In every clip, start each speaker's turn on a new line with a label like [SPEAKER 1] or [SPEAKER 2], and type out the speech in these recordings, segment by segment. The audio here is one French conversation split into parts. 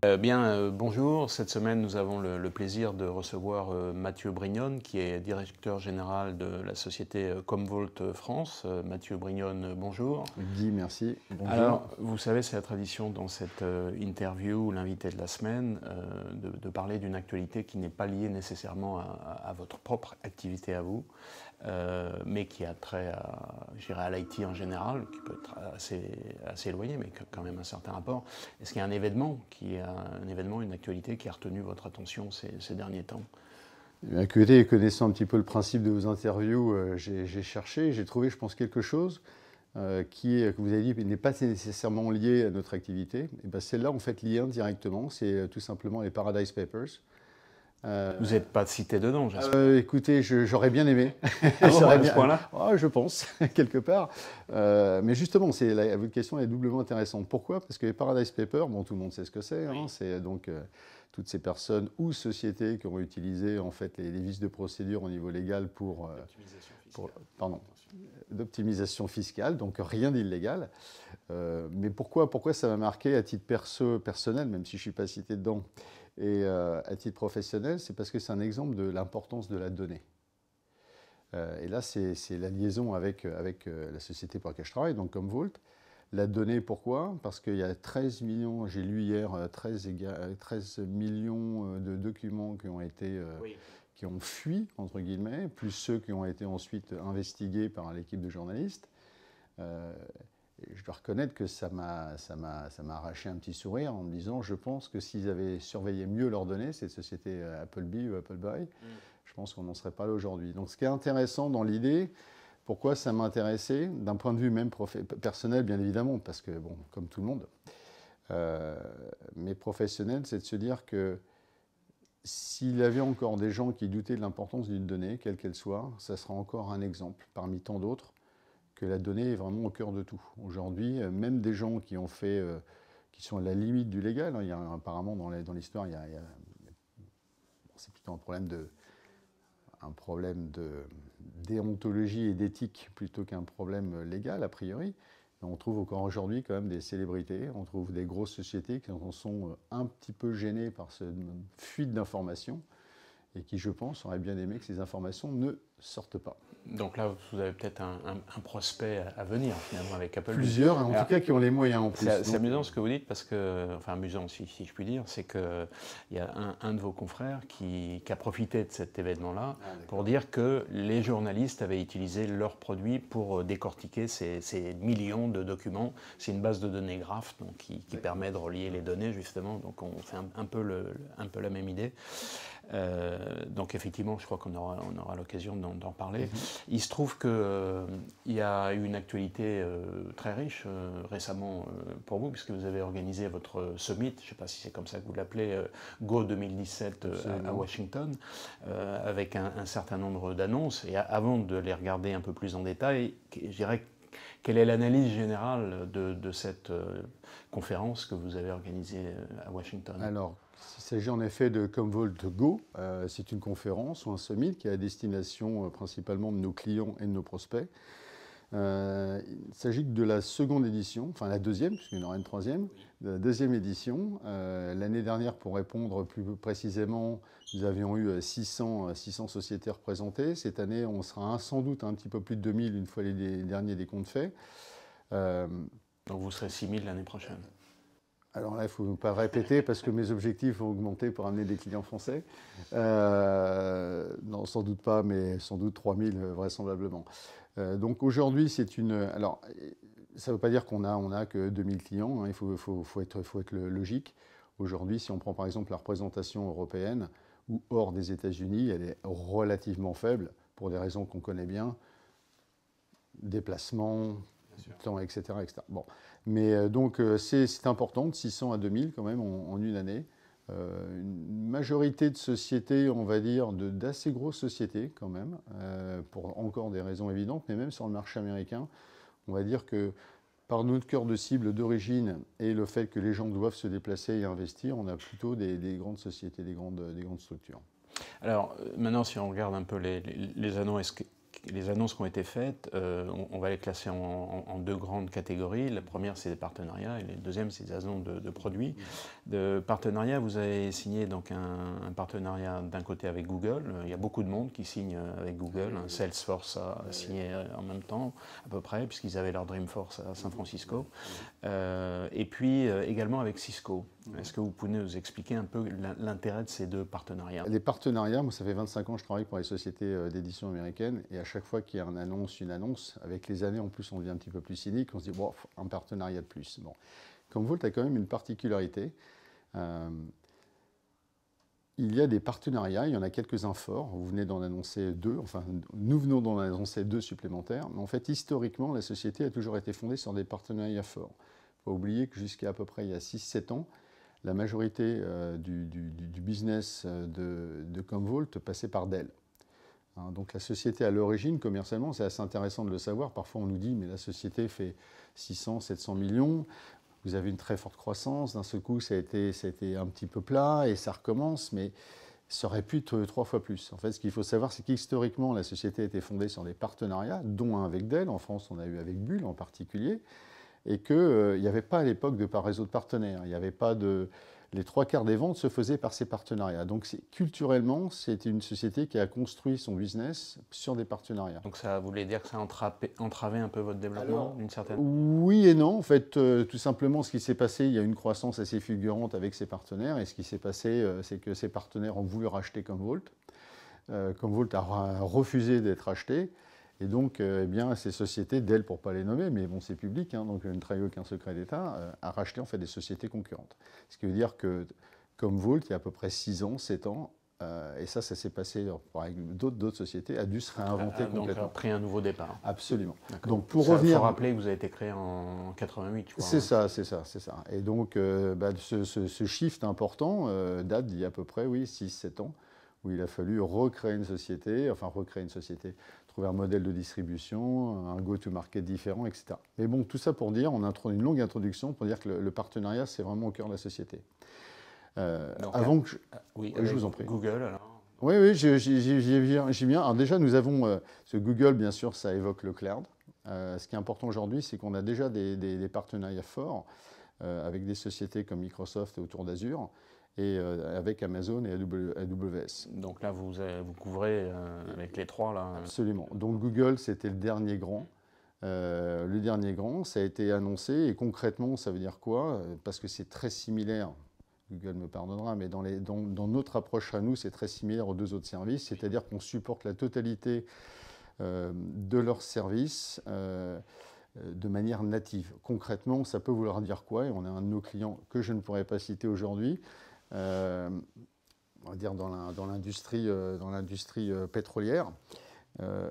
[SPEAKER 1] Bonjour. Cette semaine, nous avons le plaisir de recevoir Mathieu Brignone, qui est directeur général de la société Comvault France. Mathieu Brignone, bonjour.
[SPEAKER 2] Guy, merci. Bonjour.
[SPEAKER 1] Alors, vous savez, c'est la tradition dans cette interview, l'invité de la semaine, de parler d'une actualité qui n'est pas liée nécessairement à votre propre activité à vous, mais qui a trait à l'IT en général, qui peut être assez éloigné, mais quand même un certain rapport. Est-ce qu'il y a un événement, une actualité qui a retenu votre attention ces derniers temps?
[SPEAKER 2] Écoutez, connaissant un petit peu le principe de vos interviews, j'ai cherché, j'ai trouvé, je pense, quelque chose que vous avez dit, n'est pas nécessairement lié à notre activité. Et ben, celle-là, en fait, liée indirectement, c'est tout simplement les Paradise Papers.
[SPEAKER 1] Vous n'êtes pas cité dedans, j'espère.
[SPEAKER 2] Écoutez, j'aurais bien aimé.
[SPEAKER 1] À ce point-là?
[SPEAKER 2] Je pense, quelque part. Mais justement, votre question est doublement intéressante. Pourquoi? Parce que les Paradise Papers, bon, tout le monde sait ce que c'est.
[SPEAKER 1] Oui.
[SPEAKER 2] C'est donc toutes ces personnes ou sociétés qui ont utilisé en fait les vices de procédure au niveau légal d'optimisation fiscale, donc rien d'illégal. Mais pourquoi ça m'a marqué à titre personnel, même si je ne suis pas cité dedans, et à titre professionnel, c'est parce que c'est un exemple de l'importance de la donnée. Et là, c'est la liaison avec la société pour laquelle je travaille, donc Comvault. La donnée, pourquoi? Parce qu'il y a 13 millions, j'ai lu hier, 13 millions de documents qui ont été... qui ont fui, entre guillemets, plus ceux qui ont été ensuite investigués par l'équipe de journalistes. Et je dois reconnaître que ça m'a arraché un petit sourire en me disant, je pense que s'ils avaient surveillé mieux leurs données, cette société Appleby ou Appleby, je pense qu'on n'en serait pas là aujourd'hui. Donc ce qui est intéressant dans l'idée, pourquoi ça m'a intéressé, d'un point de vue même personnel, bien évidemment, parce que, bon, comme tout le monde, mais professionnel, c'est de se dire que s'il y avait encore des gens qui doutaient de l'importance d'une donnée, quelle qu'elle soit, ça sera encore un exemple parmi tant d'autres que la donnée est vraiment au cœur de tout. Aujourd'hui, même des gens qui ont fait, qui sont à la limite du légal, il y a apparemment dans l'histoire, c'est plutôt un problème de déontologie et d'éthique plutôt qu'un problème légal a priori. On trouve encore aujourd'hui quand même des célébrités, on trouve des grosses sociétés qui en sont un petit peu gênées par cette fuite d'informations et qui, je pense, auraient bien aimé que ces informations ne sortent pas.
[SPEAKER 1] Donc là, vous avez peut-être un prospect à venir, finalement, avec Apple.
[SPEAKER 2] Plusieurs, en tout cas, qui ont les moyens en plus.
[SPEAKER 1] C'est amusant ce que vous dites, parce que, enfin amusant si je puis dire, c'est qu'il y a un de vos confrères qui a profité de cet événement-là pour dire que les journalistes avaient utilisé leurs produits pour décortiquer ces millions de documents. C'est une base de données graph donc, qui permet de relier les données, justement. Donc on fait un peu la même idée. Donc effectivement, je crois qu'on aura l'occasion d'en parler. Il se trouve qu'il y a eu une actualité très riche récemment pour vous, puisque vous avez organisé votre summit, je ne sais pas si c'est comme ça que vous l'appelez, Go 2017 à Washington, avec un certain nombre d'annonces. Et avant de les regarder un peu plus en détail, je dirais, quelle est l'analyse générale de cette conférence que vous avez organisée à Washington?
[SPEAKER 2] Alors, il s'agit en effet de Comvault Go. C'est une conférence ou un summit qui est à destination principalement de nos clients et de nos prospects. Il s'agit de la seconde édition, enfin la deuxième, puisqu'il y en aura une troisième, de la deuxième édition. L'année dernière, pour répondre plus précisément, nous avions eu 600 sociétés représentées. Cette année, on sera sans doute un petit peu plus de 2000 une fois les derniers décomptes faits.
[SPEAKER 1] Donc vous serez 6000 l'année prochaine.
[SPEAKER 2] Alors là, il ne faut pas répéter parce que mes objectifs ont augmenté pour amener des clients français. Non, sans doute pas, mais sans doute 3000 vraisemblablement. Donc aujourd'hui, c'est une... Alors, ça ne veut pas dire qu'on a que 2000 clients, hein, il faut être logique. Aujourd'hui, si on prend par exemple la représentation européenne ou hors des États-Unis, elle est relativement faible pour des raisons qu'on connaît bien. Déplacement, temps, etc., etc. Bon. Mais donc c'est important, de 600 à 2000 quand même en une année. Une majorité de sociétés, on va dire, d'assez grosses sociétés quand même, pour encore des raisons évidentes, mais même sur le marché américain, on va dire que par notre cœur de cible d'origine et le fait que les gens doivent se déplacer et investir, on a plutôt des grandes sociétés, des grandes structures.
[SPEAKER 1] Alors maintenant, si on regarde un peu les annonces, les annonces qui ont été faites, on va les classer en deux grandes catégories. La première, c'est des partenariats, et la deuxième, c'est des annonces de produits. De partenariat, vous avez signé donc un partenariat d'un côté avec Google. Il y a beaucoup de monde qui signe avec Google. Salesforce a signé en même temps, à peu près, puisqu'ils avaient leur Dreamforce à San Francisco. Et puis également avec Cisco. Est-ce que vous pouvez nous expliquer un peu l'intérêt de ces deux partenariats?
[SPEAKER 2] Les partenariats, moi ça fait 25 ans que je travaille pour les sociétés d'édition américaines, et à chaque fois qu'il y a une annonce, avec les années en plus on devient un petit peu plus cynique, on se dit bon, un partenariat de plus. Bon. Commvault a quand même une particularité. Il y a des partenariats, il y en a quelques-uns forts, vous venez d'en annoncer deux, enfin nous venons d'en annoncer deux supplémentaires, mais en fait historiquement la société a toujours été fondée sur des partenariats forts. Il ne faut pas oublier que jusqu'à à peu près il y a 6-7 ans, la majorité du business de Commvault passait par Dell. Hein, donc la société à l'origine, commercialement, c'est assez intéressant de le savoir. Parfois on nous dit mais la société fait 600-700 millions, vous avez une très forte croissance, d'un seul coup ça a été un petit peu plat et ça recommence, mais ça aurait pu être 3 fois plus. En fait, ce qu'il faut savoir, c'est qu'historiquement la société a été fondée sur des partenariats, dont un avec Dell, en France on a eu avec Bull en particulier, et qu'il n'y avait pas à l'époque de réseau de partenaires. Il n'y avait pas de... Les 3/4 des ventes se faisaient par ces partenariats. Donc culturellement, c'était une société qui a construit son business sur des partenariats.
[SPEAKER 1] Donc ça voulait dire que ça entravait un peu votre développement d'une certaine...
[SPEAKER 2] Oui et non. En fait, tout simplement, ce qui s'est passé, il y a une croissance assez fulgurante avec ces partenaires. Et ce qui s'est passé, c'est que ces partenaires ont voulu racheter Commvault. Commvault a refusé d'être racheté. Et donc, eh bien, ces sociétés, Dell pour ne pas les nommer, mais bon, c'est public, hein, donc je ne trahis aucun secret d'État, a racheté en fait des sociétés concurrentes. Ce qui veut dire que Commvault, il y a à peu près 6 ans, 7 ans, et ça s'est passé avec d'autres sociétés, a dû se réinventer complètement.
[SPEAKER 1] Donc, pris un nouveau départ.
[SPEAKER 2] Absolument. Donc, pour revenir...
[SPEAKER 1] Il faut rappeler que vous avez été créé en 88, je crois.
[SPEAKER 2] C'est ça. Et donc, ce shift important date d'il y a à peu près, 6-7 ans, où il a fallu recréer une société, trouver un modèle de distribution, un go-to-market différent, etc. Mais bon, tout ça pour dire, on a une longue introduction pour dire que le partenariat, c'est vraiment au cœur de la société.
[SPEAKER 1] Je vous en prie. Google, alors.
[SPEAKER 2] Oui, j'y viens. Alors déjà, nous avons, ce Google, bien sûr, ça évoque le cloud. Ce qui est important aujourd'hui, c'est qu'on a déjà des partenariats forts avec des sociétés comme Microsoft et autour d'Azure, et avec Amazon et AWS.
[SPEAKER 1] Donc là, vous couvrez avec les trois, là.
[SPEAKER 2] Absolument. Donc Google, c'était le dernier grand. Le dernier grand, ça a été annoncé, et concrètement, ça veut dire quoi? Parce que c'est très similaire, Google me pardonnera, mais dans notre approche à nous, c'est très similaire aux deux autres services, c'est-à-dire qu'on supporte la totalité de leurs services de manière native. Concrètement, ça peut vouloir dire quoi? Et on a un de nos clients que je ne pourrais pas citer aujourd'hui, on va dire dans l'industrie pétrolière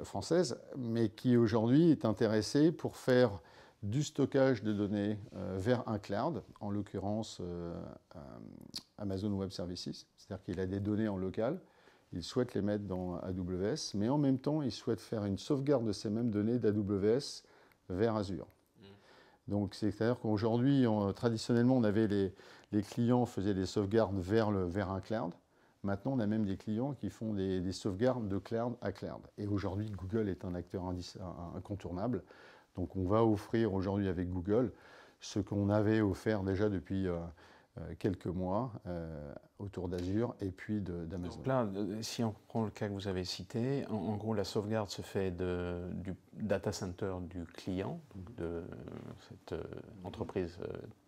[SPEAKER 2] française, mais qui aujourd'hui est intéressé pour faire du stockage de données vers un cloud, en l'occurrence Amazon Web Services, c'est-à-dire qu'il a des données en local, il souhaite les mettre dans AWS, mais en même temps, il souhaite faire une sauvegarde de ces mêmes données d'AWS vers Azure. Donc, c'est-à-dire qu'aujourd'hui, traditionnellement, on avait les clients faisaient des sauvegardes vers un cloud. Maintenant, on a même des clients qui font des sauvegardes de cloud à cloud. Et aujourd'hui, Google est un acteur incontournable. Donc, on va offrir aujourd'hui avec Google ce qu'on avait offert déjà depuis quelques mois autour d'Azure et puis d'Amazon.
[SPEAKER 1] Donc là, si on prend le cas que vous avez cité, en gros, la sauvegarde se fait du data center du client, donc de cette entreprise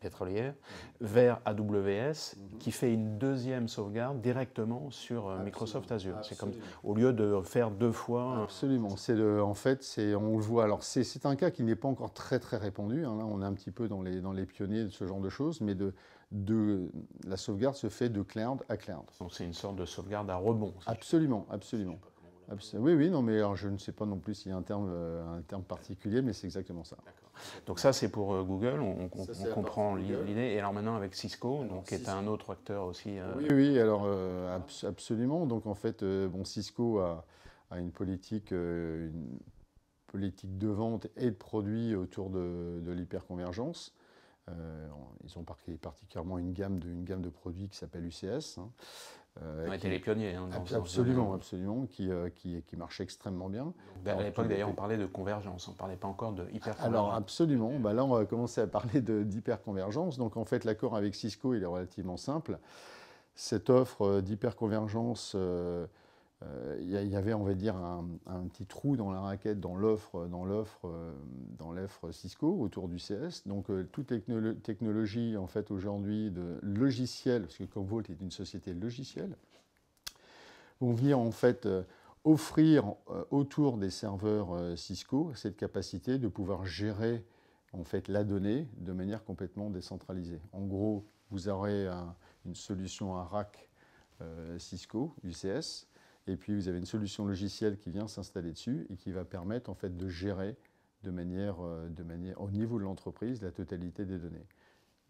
[SPEAKER 1] pétrolière, vers AWS, qui fait une deuxième sauvegarde directement sur Microsoft Azure. C'est comme au lieu de faire deux fois.
[SPEAKER 2] Absolument. En fait, on le voit. Alors, c'est un cas qui n'est pas encore très très répandu. Hein. Là, on est un petit peu dans les pionniers de ce genre de choses, mais la sauvegarde se fait de cloud à cloud.
[SPEAKER 1] Donc c'est une sorte de sauvegarde à rebond.
[SPEAKER 2] Absolument. Oui, non, mais alors, je ne sais pas non plus s'il y a un terme particulier, mais c'est exactement ça.
[SPEAKER 1] Donc ça, c'est pour Google, on comprend l'idée. Et alors maintenant avec Cisco, qui est un autre acteur aussi.
[SPEAKER 2] Oui, alors absolument. Donc en fait, Cisco a une politique de vente et de produits autour de l'hyperconvergence. Ils ont particulièrement une gamme de produits qui s'appelle UCS.
[SPEAKER 1] On a été les pionniers dans ce
[SPEAKER 2] absolument, absolument, qui marche extrêmement bien.
[SPEAKER 1] À l'époque, d'ailleurs, on parlait de convergence, on ne parlait pas encore de hyperconvergence.
[SPEAKER 2] Alors, absolument. Là, on va commencer à parler d'hyperconvergence. Donc, en fait, l'accord avec Cisco, il est relativement simple. Cette offre d'hyperconvergence, il y avait, on va dire, un petit trou dans la raquette, dans l'offre Cisco autour du CS. Donc, toute technologie, en fait, aujourd'hui, de logiciel, parce que Commvault est une société logicielle, vont venir, en fait, offrir autour des serveurs Cisco cette capacité de pouvoir gérer, en fait, la donnée de manière complètement décentralisée. En gros, vous aurez une solution à rack Cisco, UCS, et puis vous avez une solution logicielle qui vient s'installer dessus et qui va permettre en fait de gérer de manière au niveau de l'entreprise la totalité des données.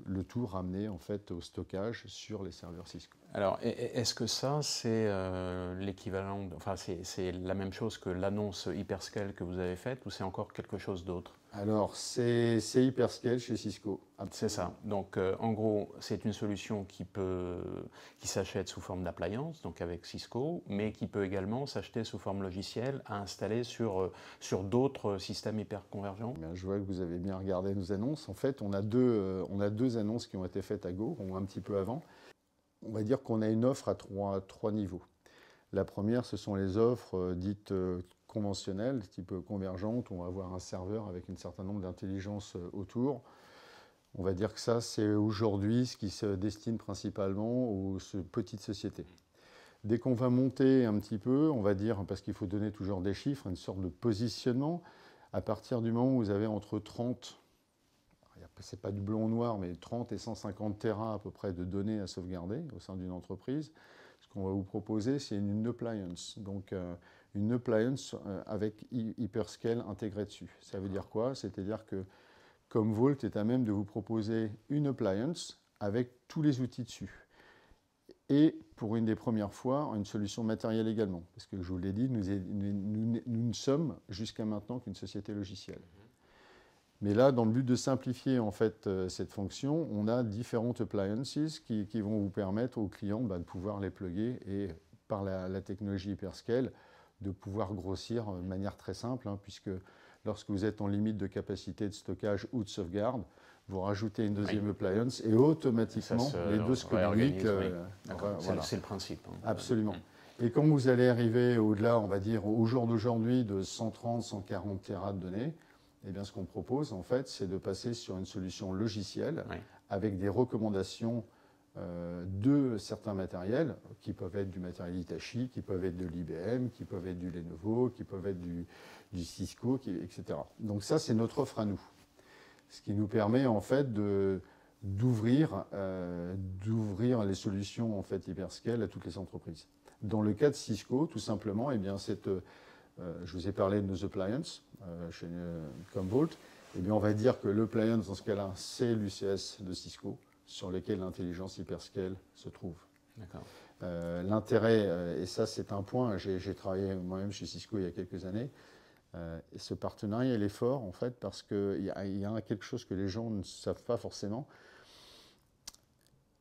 [SPEAKER 2] Le tout ramené en fait au stockage sur les serveurs Cisco.
[SPEAKER 1] Alors, est-ce que ça, c'est l'équivalent, enfin c'est la même chose que l'annonce Hyperscale que vous avez faite ou c'est encore quelque chose d'autre?
[SPEAKER 2] Alors, c'est Hyperscale chez Cisco.
[SPEAKER 1] C'est ça. Donc, en gros, c'est une solution qui s'achète sous forme d'appliance, donc avec Cisco, mais qui peut également s'acheter sous forme logicielle à installer sur d'autres systèmes hyperconvergents.
[SPEAKER 2] Bien, je vois que vous avez bien regardé nos annonces. En fait, on a deux annonces qui ont été faites à Go, un petit peu avant. On va dire qu'on a une offre à trois niveaux. La première, ce sont les offres dites conventionnelles, type convergente, où on va avoir un serveur avec un certain nombre d'intelligences autour. On va dire que ça, c'est aujourd'hui ce qui se destine principalement aux petites sociétés. Dès qu'on va monter un petit peu, on va dire, parce qu'il faut donner toujours des chiffres, une sorte de positionnement, à partir du moment où vous avez entre 30, c'est pas du blanc ou noir, mais 30 et 150 Tera à peu près de données à sauvegarder au sein d'une entreprise, ce qu'on va vous proposer, c'est une appliance. Donc, une appliance avec Hyperscale intégré dessus. Ça veut dire quoi? C'est-à-dire que Commvault est à même de vous proposer une appliance avec tous les outils dessus. Et pour une des premières fois, une solution matérielle également. Parce que je vous l'ai dit, nous ne sommes jusqu'à maintenant qu'une société logicielle. Mais là, dans le but de simplifier en fait cette fonction, on a différentes appliances qui vont vous permettre aux clients de pouvoir les plugger et par la technologie Hyperscale, de pouvoir grossir de manière très simple, puisque lorsque vous êtes en limite de capacité de stockage ou de sauvegarde, vous rajoutez une deuxième appliance et automatiquement les deux se communiquent.
[SPEAKER 1] Voilà. C'est le principe.
[SPEAKER 2] Absolument. Et quand vous allez arriver au-delà, on va dire au jour d'aujourd'hui, de 130, 140 Tera de données, eh bien, ce qu'on propose, en fait, c'est de passer sur une solution logicielle avec des recommandations de certains matériels qui peuvent être du matériel Hitachi, qui peuvent être de l'IBM, qui peuvent être du Lenovo, qui peuvent être du Cisco, etc. Donc ça, c'est notre offre à nous. Ce qui nous permet en fait d'ouvrir les solutions en fait Hyperscale à toutes les entreprises. Dans le cas de Cisco, tout simplement, eh bien, je vous ai parlé de nos appliances chez Commvault. Eh bien, on va dire que l'appliance, dans ce cas-là, c'est l'UCS de Cisco, sur lequel l'intelligence Hyperscale se trouve.
[SPEAKER 1] D'accord.
[SPEAKER 2] L'intérêt, et ça c'est un point, j'ai travaillé moi-même chez Cisco il y a quelques années, et ce partenariat il est fort en fait parce qu'il y a quelque chose que les gens ne savent pas forcément.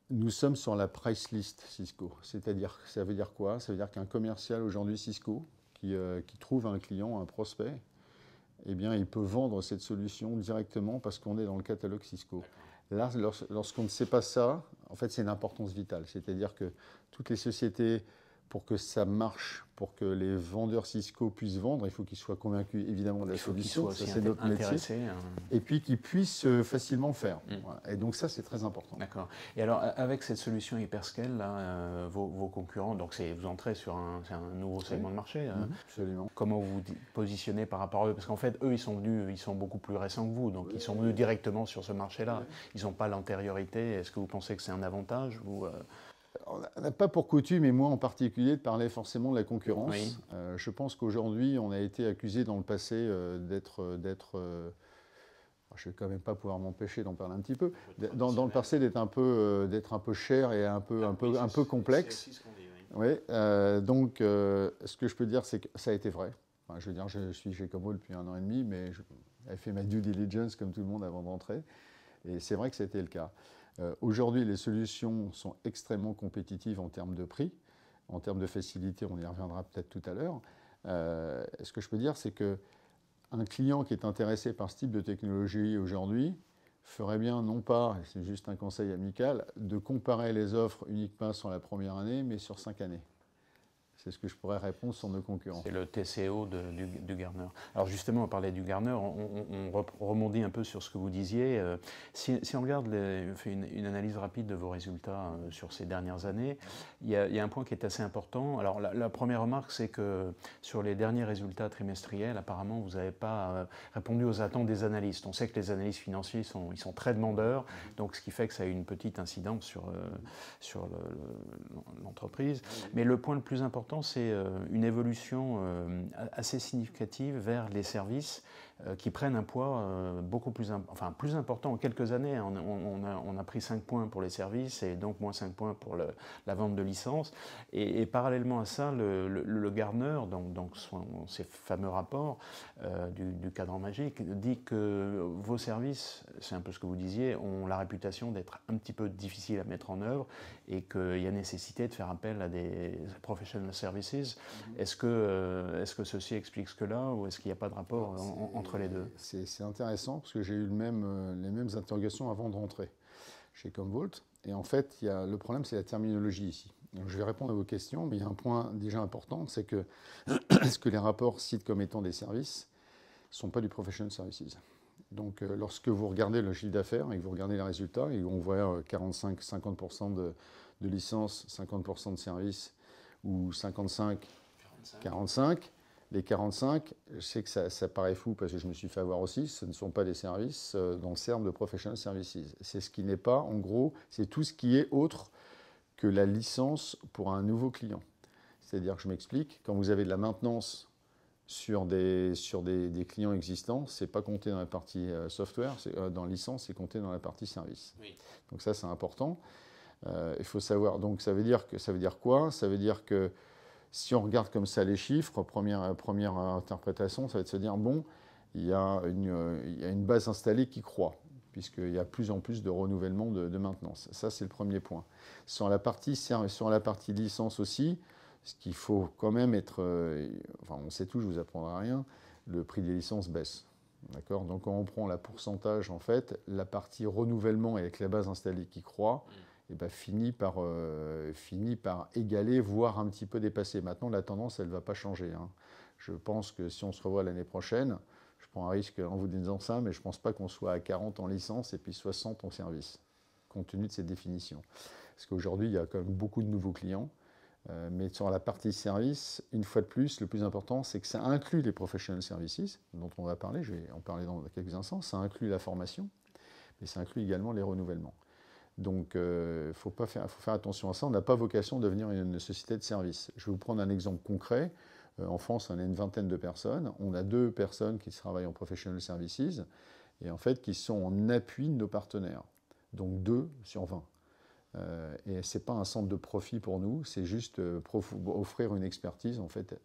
[SPEAKER 2] Nous sommes sur la price list Cisco, c'est-à-dire, ça veut dire quoi? Ça veut dire qu'un commercial aujourd'hui Cisco qui trouve un client, un prospect, eh bien il peut vendre cette solution directement parce qu'on est dans le catalogue Cisco. Là, lorsqu'on ne sait pas ça, en fait, c'est une importance vitale. C'est-à-dire que toutes les sociétés, pour que ça marche, pour que les vendeurs Cisco puissent vendre, il faut qu'ils soient convaincus, évidemment, de la solution. Ça, c'est notre métier. Et puis qu'ils puissent facilement faire. Voilà. Et donc, ça, c'est très important.
[SPEAKER 1] D'accord. Et alors, avec cette solution Hyperscale, là, vos concurrents, donc vous entrez sur un nouveau segment de marché.
[SPEAKER 2] Absolument.
[SPEAKER 1] Comment vous vous positionnez par rapport à eux? Parce qu'en fait, eux, ils sont beaucoup plus récents que vous. Donc, ils sont venus directement sur ce marché-là. Ils n'ont pas l'antériorité. Est-ce que vous pensez que c'est un avantage ou
[SPEAKER 2] On n'a pas pour coutume, et moi en particulier, de parler forcément de la concurrence. Oui. Je pense qu'aujourd'hui, on a été accusé dans le passé d'être je ne vais quand même pas pouvoir m'empêcher d'en parler un petit peu. Dans le passé, d'être un peu cher et un peu complexe. Oui. Donc, ce que je peux dire, c'est que ça a été vrai. Enfin, je veux dire, je suis chez Commvault depuis 1 an et demi, mais j'avais fait ma due diligence comme tout le monde avant d'entrer. Et c'est vrai que c'était le cas. Aujourd'hui, les solutions sont extrêmement compétitives en termes de prix. en termes de facilité, on y reviendra peut-être tout à l'heure. Ce que je peux dire, c'est qu'un client qui est intéressé par ce type de technologie aujourd'hui ferait bien, non pas, c'est juste un conseil amical, de comparer les offres uniquement sur la première année, mais sur 5 années. C'est ce que je pourrais répondre sur nos concurrents.
[SPEAKER 1] C'est le TCO du Gartner. Alors justement, on parlait du Gartner, on rebondit un peu sur ce que vous disiez. Si on regarde, fait une analyse rapide de vos résultats sur ces dernières années, il y a un point qui est assez important. Alors la première remarque, c'est que sur les derniers résultats trimestriels, apparemment, vous n'avez pas répondu aux attentes des analystes. On sait que les analystes financiers, ils sont très demandeurs, donc ce qui fait que ça a une petite incidence sur l'entreprise. Mais le point le plus important, c'est une évolution assez significative vers les services qui prennent un poids beaucoup plus important en quelques années. On a pris 5 points pour les services et donc moins 5 points pour la vente de licences. Et parallèlement à ça, le Gartner, donc ces fameux rapports du cadran magique, dit que vos services, c'est un peu ce que vous disiez, ont la réputation d'être un petit peu difficiles à mettre en œuvre et qu'il y a nécessité de faire appel à des professional services. Est-ce que ceci explique cela ou est-ce qu'il n'y a pas de rapport entre les deux?
[SPEAKER 2] C'est intéressant parce que j'ai eu les mêmes interrogations avant de rentrer chez Commvault. Et en fait, le problème, c'est la terminologie ici. Donc, je vais répondre à vos questions, mais il y a un point déjà important, c'est que ce que les rapports citent comme étant des services ne sont pas du professional services. Donc, lorsque vous regardez le chiffre d'affaires et que vous regardez les résultats, et on voit 45-50% de licences, 50% de services, ou 55-45, les 45, je sais que ça paraît fou parce que je me suis fait avoir aussi, ce ne sont pas des services dans le terme de professional services. C'est ce qui n'est pas, en gros, c'est tout ce qui est autre que la licence pour un nouveau client. C'est-à-dire que je m'explique, quand vous avez de la maintenance sur des clients existants, ce n'est pas compté dans la partie software, dans licence, c'est compté dans la partie service. Oui. Donc ça, c'est important. Il faut savoir, donc ça veut dire quoi? Ça veut dire que si on regarde comme ça les chiffres, première interprétation, ça va être de se dire, bon, il y a une base installée qui croît, puisqu'il y a de plus en plus de renouvellement de maintenance. Ça, c'est le premier point. Sur la partie licence aussi, ce qu'il faut quand même être... on sait tout, je ne vous apprendrai rien, le prix des licences baisse. D'accord? Donc quand on prend la pourcentage, en fait, la partie renouvellement avec la base installée qui croît, finit par égaler, voire un petit peu dépasser. Maintenant, la tendance, elle ne va pas changer. Hein. Je pense que si on se revoit l'année prochaine, je prends un risque en vous disant ça, mais je ne pense pas qu'on soit à 40 en licence et puis 60 en service, compte tenu de cette définition. Parce qu'aujourd'hui, il y a quand même beaucoup de nouveaux clients. Mais sur la partie service, une fois de plus, le plus important, c'est que ça inclut les professional services, dont on va parler, je vais en parler dans quelques instants, ça inclut la formation, mais ça inclut également les renouvellements. Donc, il faut faire attention à ça. On n'a pas vocation de devenir une société de service. Je vais vous prendre un exemple concret. En France, on a une vingtaine de personnes. On a 2 personnes qui travaillent en professional services et en fait qui sont en appui de nos partenaires. Donc 2 sur 20. Et ce n'est pas un centre de profit pour nous, c'est juste offrir une expertise en fait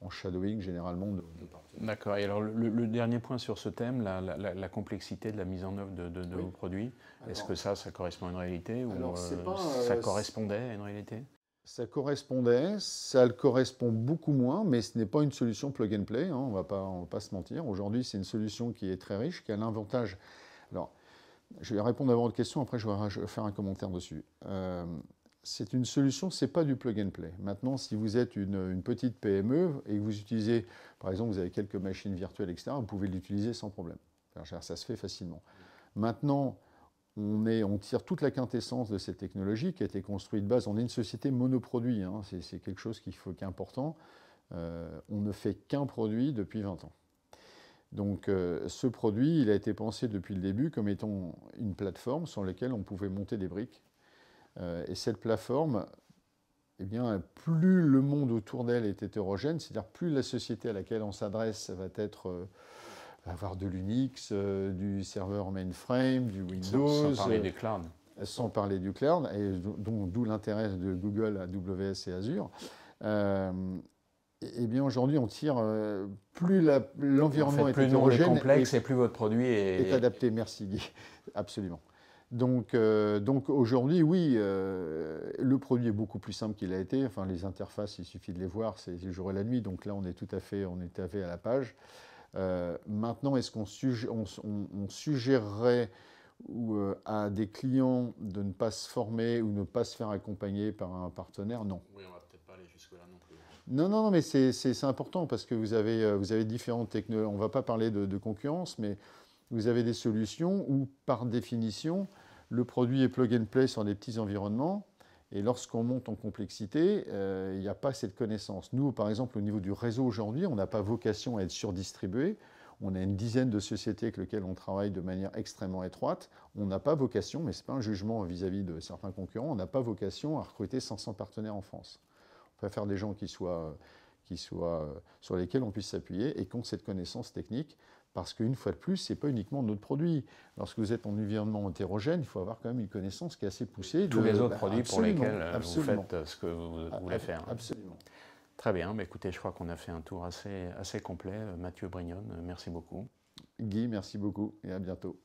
[SPEAKER 2] en shadowing généralement de partenaires.
[SPEAKER 1] D'accord. Et alors le dernier point sur ce thème, la complexité de la mise en œuvre de vos produits, est-ce que ça correspond à une réalité ou ça correspondait à une réalité?
[SPEAKER 2] Ça correspondait, ça le correspond beaucoup moins, mais ce n'est pas une solution plug and play, hein, on va pas se mentir. Aujourd'hui, c'est une solution qui est très riche, qui a l'avantage... Alors, je vais répondre à votre question, après je vais faire un commentaire dessus. C'est une solution, ce n'est pas du plug and play. Maintenant, si vous êtes une petite PME et que vous utilisez, par exemple, vous avez quelques machines virtuelles, etc., vous pouvez l'utiliser sans problème. Ça se fait facilement. Maintenant, on tire toute la quintessence de cette technologie qui a été construite de base. On est une société monoproduit, hein, c'est quelque chose qui est important. On ne fait qu'un produit depuis 20 ans. Donc ce produit, il a été pensé depuis le début comme étant une plateforme sur laquelle on pouvait monter des briques. Et cette plateforme, eh bien, plus le monde autour d'elle est hétérogène, c'est-à-dire plus la société à laquelle on s'adresse va avoir de l'Unix, du serveur mainframe, du Windows.
[SPEAKER 1] Sans parler du cloud.
[SPEAKER 2] Sans parler du cloud, et d'où l'intérêt de Google, AWS et Azure. Eh bien, aujourd'hui, on tire plus l'environnement est
[SPEAKER 1] plus
[SPEAKER 2] hétérogène.
[SPEAKER 1] Plus complexe et plus votre produit est
[SPEAKER 2] adapté. Merci Guy. Absolument. Donc aujourd'hui, oui, le produit est beaucoup plus simple qu'il a été. Enfin, les interfaces, il suffit de les voir, c'est le jour et la nuit. Donc là, on est tout à fait à la page. Maintenant, est-ce qu'on suggérerait à des clients de ne pas se former ou ne pas se faire accompagner par un partenaire? Non.
[SPEAKER 1] Oui, on va peut-être pas aller jusque-là non plus.
[SPEAKER 2] Non, mais c'est important parce que vous avez différentes technologies. On ne va pas parler de concurrence, mais vous avez des solutions où, par définition, le produit est plug and play sur des petits environnements. Et lorsqu'on monte en complexité, il n'y a pas cette connaissance. Nous, par exemple, au niveau du réseau aujourd'hui, on n'a pas vocation à être surdistribué. On a une dizaine de sociétés avec lesquelles on travaille de manière extrêmement étroite. On n'a pas vocation, mais ce n'est pas un jugement vis-à-vis de certains concurrents, on n'a pas vocation à recruter 500 partenaires en France. On préfère des gens sur lesquels on puisse s'appuyer et qui ont cette connaissance technique. Parce qu'une fois de plus, ce n'est pas uniquement notre produit. Lorsque vous êtes en environnement hétérogène, il faut avoir quand même une connaissance qui est assez poussée.
[SPEAKER 1] Tous les autres produits pour lesquels vous faites ce que vous voulez faire.
[SPEAKER 2] Absolument.
[SPEAKER 1] Très bien. Bah, écoutez, je crois qu'on a fait un tour assez complet. Mathieu Brignone, merci beaucoup.
[SPEAKER 2] Guy, merci beaucoup et à bientôt.